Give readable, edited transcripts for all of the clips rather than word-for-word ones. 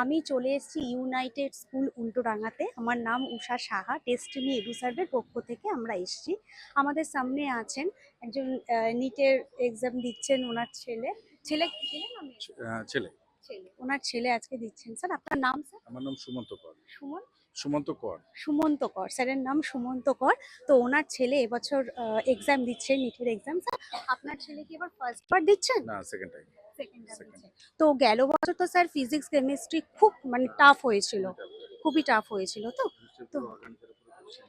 আমি চলে এসেছি ইউনাইটেড স্কুল উল্টোডাঙাতে। আমার নাম উষা সাহা, ডেস্টিনি এডুসার্ভের পক্ষ থেকে আমরা এসেছি। আমাদের সামনে আছেন একজন নিটের এক্সাম দিচ্ছেন, ওনার ছেলে ছেলে ছেলে না মেয়ে? ছেলে। ছেলে, ওনার ছেলে আজকে দিচ্ছেন। স্যার আপনার নাম? স্যার আমার নাম সুমন্ত কর। সুমন সুমন্ত কর। সুমন্ত কর, স্যারের নাম সুমন্ত কর। তো ওনার ছেলে এবছর এক্সাম দিচ্ছে, নিটের এক্সাম। স্যার আপনার ছেলে কি এবার ফার্স্ট বার দিচ্ছেন? না, সেকেন্ড টাইম। সেকেন্ড টাইম দিচ্ছে। তো গেল বছর তো স্যার ফিজিক্স কেমিস্ট্রি খুব টাফ হয়েছিল, খুবই টাফ হয়েছিল। তো তো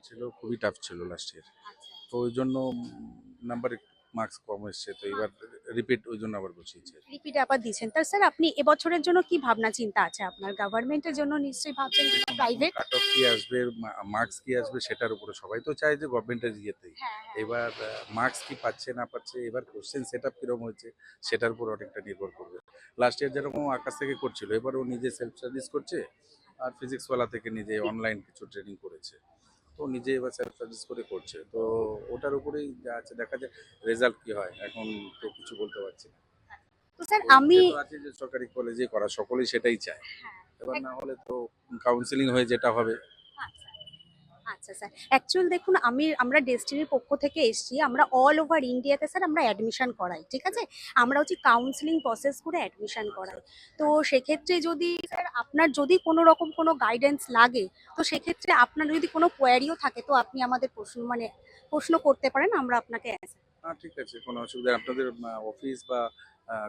ছিল, খুবই টাফ ছিল লাস্ট ইয়ার। আচ্ছা, তো ওই জন্য নাম্বার মার্কস কম এসছে, তো এবার রিপিট ওই জন্য আবার বসিয়েছে। রিপিট আবার দিচ্ছেন। তা স্যার আপনি এবছরের জন্য কি ভাবনা চিন্তা আছে আপনার? গভর্নমেন্টের জন্য নিশ্চয়ই ভাবছেন, কিংবা প্রাইভেট? কাট অফ কি আসবে, মার্কস কি আসবে সেটার উপরে সবাই তো চায় যে গভর্নমেন্টের ইয়েতেই। হ্যাঁ, হ্যাঁ। এবার মার্কস কি পাচ্ছে না পাচ্ছে, এবার কোশ্চেন সেট আপ কিরকম হয়েছে সেটার উপর অনেকটা নির্ভর করবে। লাস্ট ইয়ার যেরকম আকাশ থেকে করছিল, এবার ও নিজে সেলফ সার্ভিস করছে, আর ফিজিক্সওয়ালা থেকে নিজে অনলাইন কিছু ট্রেনিং করেছে। তো নিজে এবার সেলফ সার্ভিস করে করছে, তো ওটার উপরেই যা আছে দেখা যায় রেজাল্ট কি হয়, এখন তো কিছু বলতে পারছি না। তো স্যার তো আমি ইচ্ছে তো আছে যে সরকারি কলেজে করা, সকলেই সেটাই চায়। এবার না হলে তো কাউন্সিলিং হয়ে যেটা হবে। আচ্ছা, আচ্ছা স্যার, অ্যাকচুয়াল দেখুন, আমরা ডেস্টিনির পক্ষ থেকে এসেছি। আমরা অল ওভার ইন্ডিয়াতে স্যার আমরা অ্যাডমিশন করাই, ঠিক আছে? আমরা হচ্ছে কাউন্সিলিং প্রসেস করে অ্যাডমিশন করাই। তো সেক্ষেত্রে যদি স্যার আপনার যদি কোনো রকম কোনো গাইডেন্স লাগে, তো সেক্ষেত্রে আপনার যদি কোনো কোয়ারিও থাকে, তো আপনি আমাদের প্রশ্ন করতে পারেন, আমরা আপনাকে অ্যান্সার। হ্যাঁ, ঠিক আছে, কোনো অসুবিধা নেই। আপনাদের অফিস বা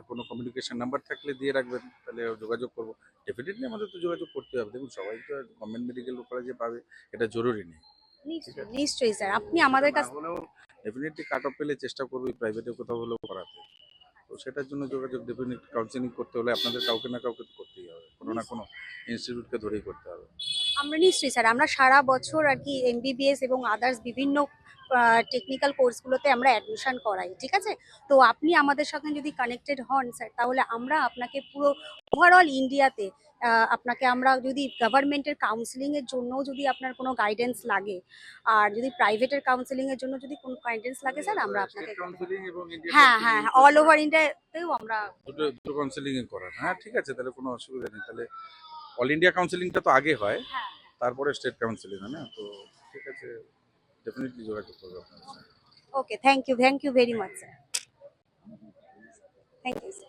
কোনো কমিউনিকেশন নাম্বার থাকলে দিয়ে রাখবেন, তাহলে যোগাযোগ করবো। ডেফিনেটলি আমাদের তো যোগাযোগ করতে হবে। দেখুন, সবাই তো গভর্নমেন্ট মেডিকেল কলেজে পাবে এটা জরুরি নেই। ঠিক নিশ্চয়ই আছে, নিশ্চয়ই স্যার, আপনি সেটা আমাদের না কাছে। হলেও ডেফিনেটলি কাট অফ পেলে চেষ্টা করবো প্রাইভেটে কোথাও হলেও করাতে। তো সেটার জন্য যোগাযোগ, ডেফিনেট কাউন্সিলিং করতে হলে আপনাদের কাউকে না কাউকে তো করতেই হবে, কোনো না কোনো ইনস্টিটিউটকে ধরেই করতে হবে। আমরা নিশ্চয়ই স্যার, আমরা সারা বছর আর কি এমবিবিএস এবং আদার্স বিভিন্ন টেকনিক্যাল কোর্সগুলোতে আমরা অ্যাডমিশন করাই, ঠিক আছে? তো আপনি আমাদের সঙ্গে যদি কানেক্টেড হন স্যার, তাহলে আমরা আপনাকে পুরো ওভারঅল ইন্ডিয়াতে আপনাকে আমরা যদি গভর্নমেন্টের কাউন্সিলিংয়ের জন্যও যদি আপনার কোনো গাইডেন্স লাগে, আর যদি প্রাইভেটের কাউন্সিলিংয়ের জন্য যদি কোনো গাইডেন্স লাগে স্যার, আমরা আপনাকে। স্টেট কাউন্সিলিং এবং ইন্ডিয়া হ্যাঁ, কাউন্সিলিং হ্যাঁ, অল ওভার ইন্ডিয়াতেও আমরা। দুটো দুটো কাউন্সিলিং করান। হ্যাঁ, ঠিক আছে, তাহলে কোনো অসুবিধা নেই। তাহলে অল ইন্ডিয়া কাউন্সিলিংটা তো আগে হয়, হ্যাঁ, তারপরে স্টেট কাউন্সিলিং হয় না? তো ঠিক আছে, ডেফিনেটলি যোগাযোগ করবো আপনার সাথে। Okay, thank you very much sir, thank you sir.